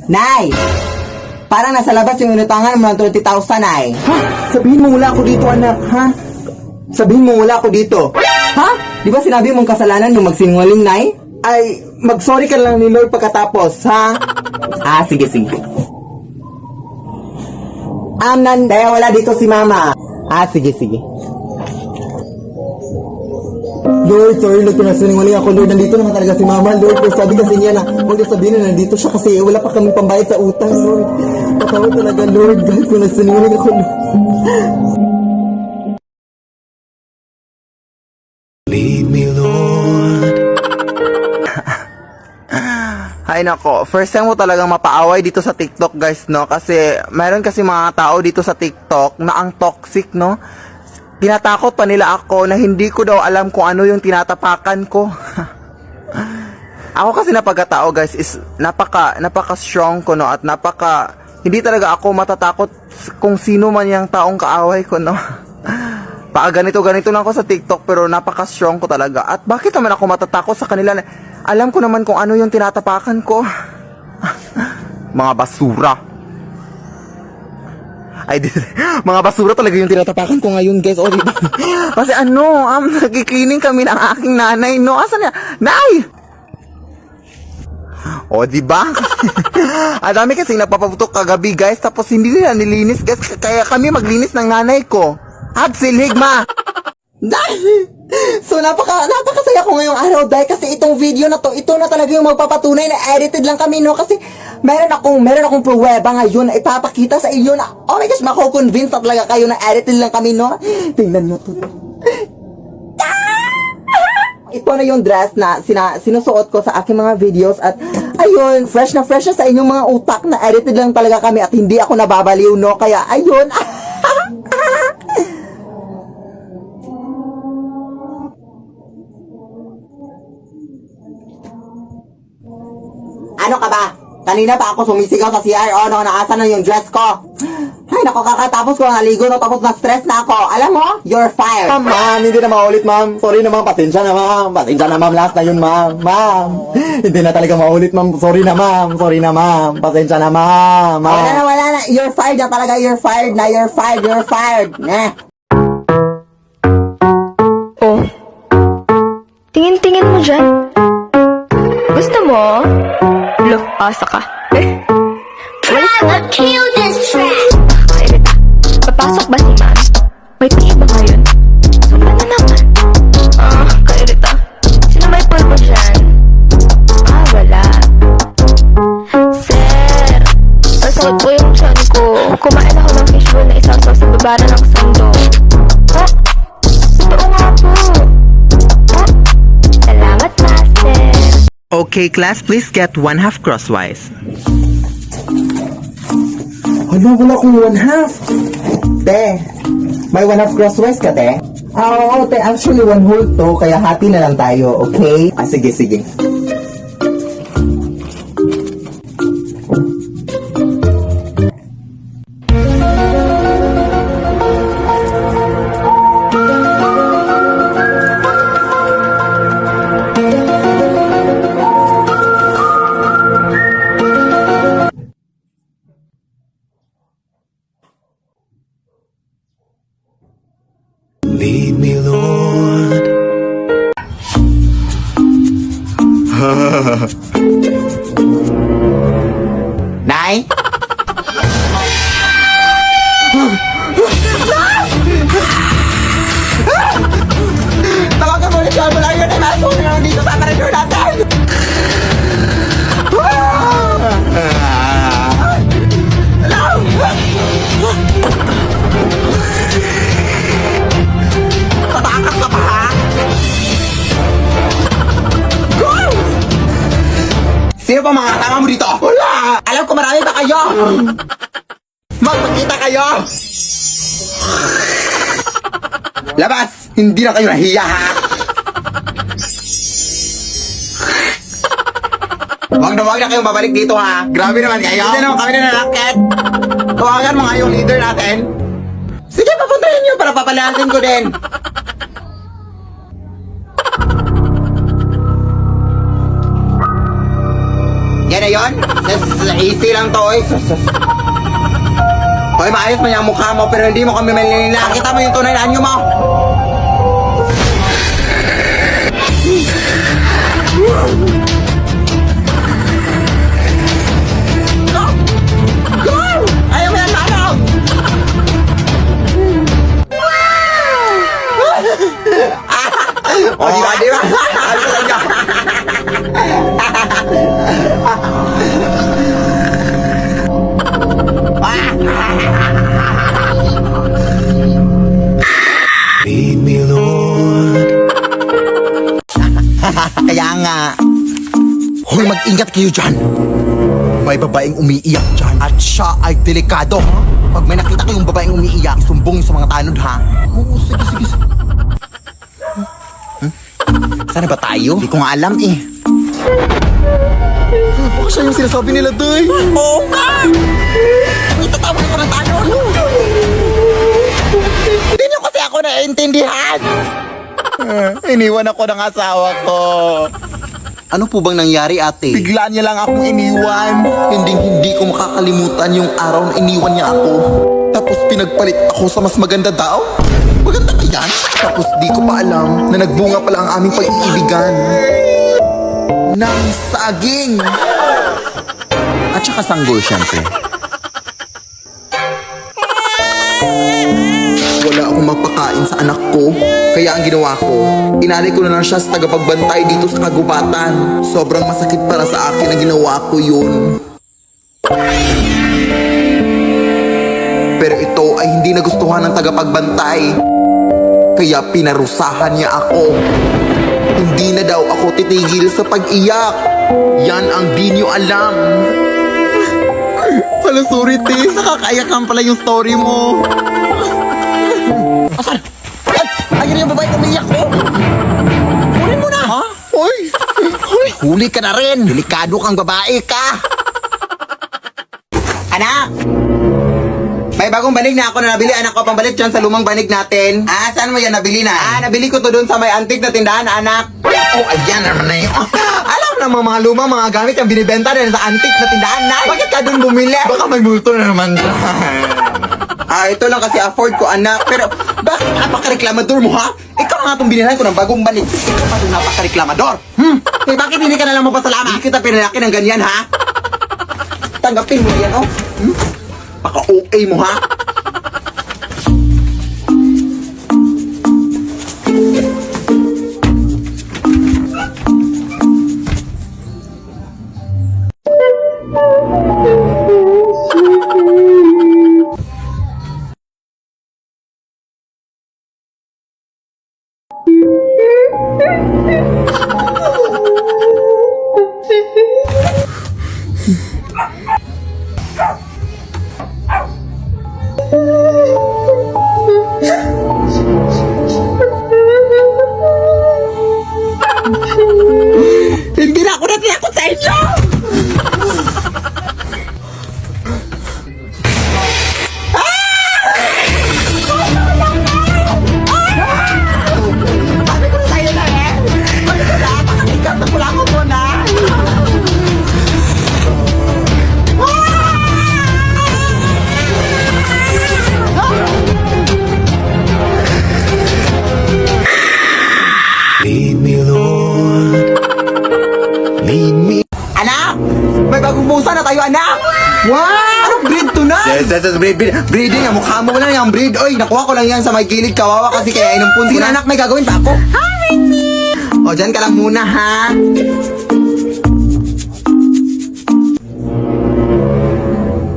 Nay! Parang nasa labas yung inutangan mo ng 20,000, Nay. Ha? Sabihin mo wala ako dito, anak, ha? Sabihin mo wala ako dito. Ha? Di ba sinabi mong kasalanan yung magsinungaling, Nay? Ay, mag-sorry ka lang ni Lord pagkatapos, ha? Sige. Kaya wala dito si Mama. Sige. Lord, sorry Lord, kung nasinungaling ako, Lord. Nandito naman talaga si Mama, Lord. Pero sabi kasi niya na, huwag niya sabihin na nandito siya kasi wala pa kami pambayad sa utang, Lord. Patawad talaga, Lord. Dahil kung nasinungaling ako, Lord. Lead me, Lord. Ay nako, first time mo talagang mapaaway dito sa TikTok guys, no? Kasi mayroon kasi mga tao dito sa TikTok na ang toxic, no? Tinatakot pa nila ako na hindi ko daw alam kung ano yung tinatapakan ko. Ako kasi na pagkatao guys is napaka strong ko, no? At hindi talaga ako matatakot kung sino man yung taong kaaway ko, no? Ganito lang ako sa TikTok pero napaka strong ko talaga. At bakit naman ako matatakot sa kanila? Alam ko naman kung ano yung tinatapakan ko. Mga basura. Mga basura talaga yung tinatapakan ko ngayon, guys. O, diba? Kasi nagki-cleaning kami ng aking nanay, no? Asan niya? Nay! O, diba? Ang dami kasi napapaputok kagabi, guys. Tapos hindi nila nilinis, guys. Kaya kami maglinis ng nanay ko. Silhig, ma! So, napakasaya ko ngayong araw dahil kasi itong video na to, ito na talaga yung magpapatunay na edited lang kami, no? Kasi meron akong pruweba ngayon na ipapakita sa inyo na, oh my gosh, mako-convince na talaga kayo na edited lang kami, no? Tingnan nyo to. Ito na yung dress na sinusuot ko sa aking mga videos at ayun, fresh na sa inyong mga utak na edited lang talaga kami at hindi ako nababaliw, no? Kaya ayun, ano ka ba? Kanina pa ako sumisigaw sa CR, no, naasan na yung dress ko. Ay, nako, kakatapos ko naligo, no, tapos na-stress na ako. Alam mo, you're fired. Ma'am, hindi na maulit, ma'am. Sorry na, ma'am. Pasensya na, ma'am. Last na yun, ma'am. Ma'am, hindi na talaga maulit, ma'am. Sorry na, ma'am. Pasensya na, ma'am. Wala na. You're fired na talaga. You're fired. Oh, tingin-tingin mo dyan. Gusto mo? Look, asa ka. Kill this track. Kairita. Papasok ba si ma'am? May tingin ba ngayon? Sobra na naman. Kairita. Sino may pulpo dyan? Wala. Sir, nasakot po yung tiyan ko. Kumain ako ng fishbowl na isasaw sa babara ng sando. Totoo nga po. Salamat, master. Okay, class, please get 1/2 crosswise. Wala akong 1/2. Te, may 1/2 crosswise ka, te? Oo, te. Actually, 1 whole to, kaya hati na lang tayo, okay? Sige. Lead me, Lord. Nay? Tawagan mo ulit yung ambulansya na maso na dito sa corridor natin! Tatakas ka pa, ha? Go! Sino pa mga kasama mo dito? Wala! Alam ko marami pa kayo! Magpakita kayo! Labas! Hindi na kayo nahiya, ha? Wag na kayong babalik dito, ha? Grabe naman kayo! Hindi naman kami nanakit! Tawagan mo nga yung leader natin! Sige, papuntahin nyo para papalasin ko din! Yan na yun? Easy lang to, eh. Hoy, maayos man yung mukha mo, pero hindi mo kami malinila. Nakita mo yung tunay na anyo mo. Go! Ayaw mo yan, lalo! O, di ba, di ba? Sabi ko sa inyo. Lead me, Lord. Kaya nga. Hoy, mag-ingat kayo dyan. May babaeng umiiyak dyan. At siya ay delikado. Pag may nakita kayong babaeng umiiyak, isumbong sa mga tanod, ha? Oo, sige, sige, sige. Saan ba tayo? Hindi ko nga alam, eh. Baka siya yung sinasabi nila, Day. Oo nga! Itatawag ko ng tanod. Hindi niyo kasi ako naiintindihan. Iniwan ako ng asawa ko. Ano po bang nangyari, ate? Bigla niya lang akong iniwan. Hindi ko makakalimutan yung araw na iniwan niya ako. Tapos pinagpalit ako sa mas maganda daw. Maganda ka yan? Tapos di ko pa alam na nagbunga pala ang aming pag-iibigan. Ng saging. At saka sanggol, syempre. Wala akong mapakain sa anak ko. Kaya ang ginawa ko, inalay ko na lang siya sa tagapagbantay dito sa kagubatan. Sobrang masakit para sa akin ang ginawa ko yun. Pero ito ay hindi nagustuhan ng tagapagbantay. Kaya pinarusahan niya ako. Hindi na daw ako titigil sa pag-iyak. Yan ang di niyo alam. Hala, sorry, te. Nakakaiyakan pala yung story mo. Asan? Ayun yung babae umiyak ko. Kunin mo na. Ha? Hoy. Hoy. Huli ka na rin. Delikado kang babae ka. Anak! May bagong banig na ako na nabili. Anak ko, pambalik dyan sa lumang banig natin. Ah, saan mo yan nabili na? Ah, nabili ko to doon sa may antique na tindahan, anak. Oh, ayan naman na yun. Alam na mga lumang mga gamit yung binibenta rin sa antique na tindahan na. Bakit ka doon bumili? Baka may multo na naman. Ah, ito lang kasi afford ko, anak. Pero, bakit napaka-reklamador mo, ha? Ikaw nga itong binilhan ko ng bagong banig. Ikaw pa itong napaka-reklamador. Eh, bakit hindi ka na lang mapasalamat? Hindi kita pinalaki ng ganyan, ha? Tanggapin mo yan, oh. Paka-OA mo, ha? Hindi na ako natinakot sa inyo! Sabi ko na sa'yo na eh! Sabi ko na, pakalikat na pula ko muna! Lead me, Lord. Lead me. Anak! May bagong pusa na tayo, anak! Wow! Anong breed to na? Yes, breeding. Ang mukha mo lang yung breed. Oy, nakuha ko lang yan sa may gilid. Kawawa kasi kaya inumpun ko na. Anak, may gagawin pa ako. O, dyan ka lang muna, ha?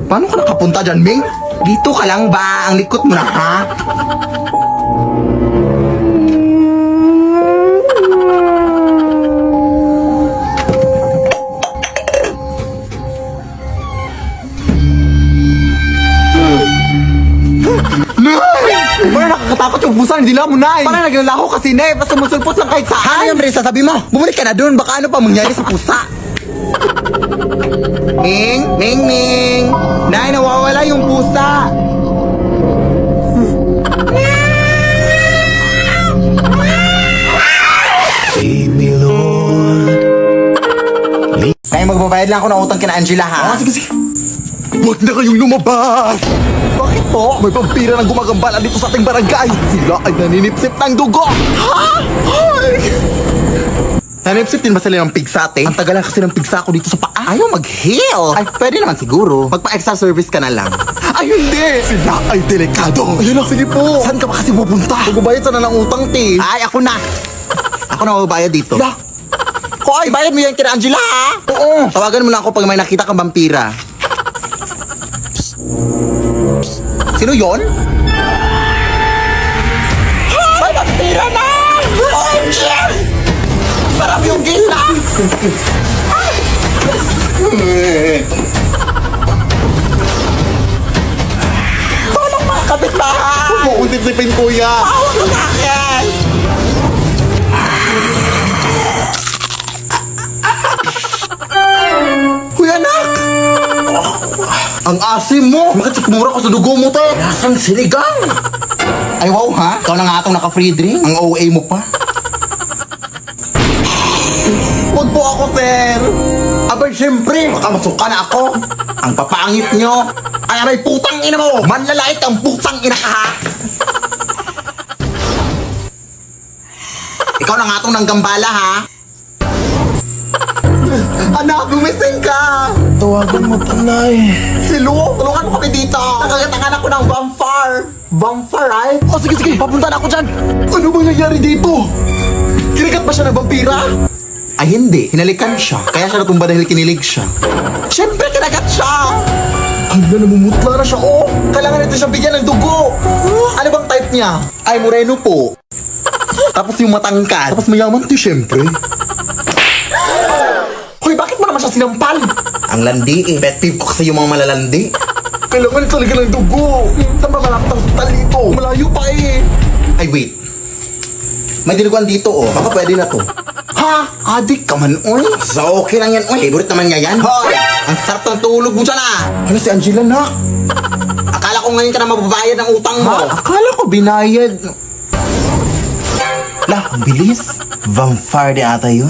Paano ka nakapunta dyan, Ming? Dito ka lang ba? Ang likot mo na, ha? Parang nakakatakot yung pusa, hindi lang mo na eh. Parang naglalaho kasi na eh, basta sumusulpot lang kahit saan. Ano yung Risa, sabi mo? Bumalik ka na doon, baka ano pa mangyari sa pusa. Ming! Ming! Ming! Nay, nawawala yung pusa! Lead me, Lord. Kaya magbabayad lang ako ng utang kina Angela, ha? Sige, sige. Huwag na kayong lumabas! Bakit po? May vampira nang gumagambala dito sa ating barangay. Sila ay naninipsip ng dugo. Ha? Ay! Nanipsip din ba sila ng pigsate? Ang tagal lang kasi ng pigsa ko dito sa paa. Ayaw mag-heal. Ay, pwede naman siguro. Magpa-extra service ka na lang. Ay, hindi! Sila ay delikado. Ayun lang, sige po. Saan ka ba kasi pupunta? Magbabayad sana ng utang, te. Ay, ako na. Ako na magbabayad dito. La, Hoy, bayad mo yan kina Angela, ha? oo. Tawagan mo na ako pag may nakita kang vampira. Sino yon? May vampira na! OMG! Sarap yung gila! Tolong mga kapitbahay! Huwag mo akong sipsipin, kuya. Tawag mo sa akin! Kuya, anak! Ang asim mo! Makatsikmura ko sa dugo mo, te! Lasang sinigang! Ay wow ha? Ikaw na nga itong naka-free drink? Ang OA mo pa? Huwag po ako, sir! Abay, siyempre, baka masuka na ako. Ang papangit nyo. Ay, aray, putang ina mo. Manlalait ang putang ina ka, ha? Ikaw na nga itong nanggambala, ha? Anak, gumising ka! Tawagan mo to, Nay. Hello? Tulungan mo kami dito! Nakagatangan ako ng vampire! Vampire, right? Oh, sige, sige. Papunta na ako dyan. Ano bang nangyari dito? Kinagat ba siya ng vampira? Ay, hindi. Hinalikan siya. Kaya siya natumba dahil kinilig siya. Siyempre, kinagat siya! Hanggang namumutla na siya, oh! Kailangan natin siya bigyan ng dugo! Ano bang type niya? Ay, moreno po. Tapos yung matangkad. Tapos mayaman to, siyempre. Hoy, bakit mo naman siya sinampal? Ang landi eh. Pet peeve ko kasi yung mga malalandi. Kailangan talaga ng dugo! Saan ba malapit ang hospital dito? Malayo pa eh! Ay, wait. May dilugan dito, oh. Baka pwede na to. Ha? Adik ka man, oy. So, okay lang yan, oy. Favorite naman nga yan. Hoy! Ang sarap ng tulog mo dyan, ah. Ano si Angela, nak? Akala ko ngayon ka na mababayad ng utang mo. Akala ko binayad. Lah, ang bilis. Vampire di ata yun.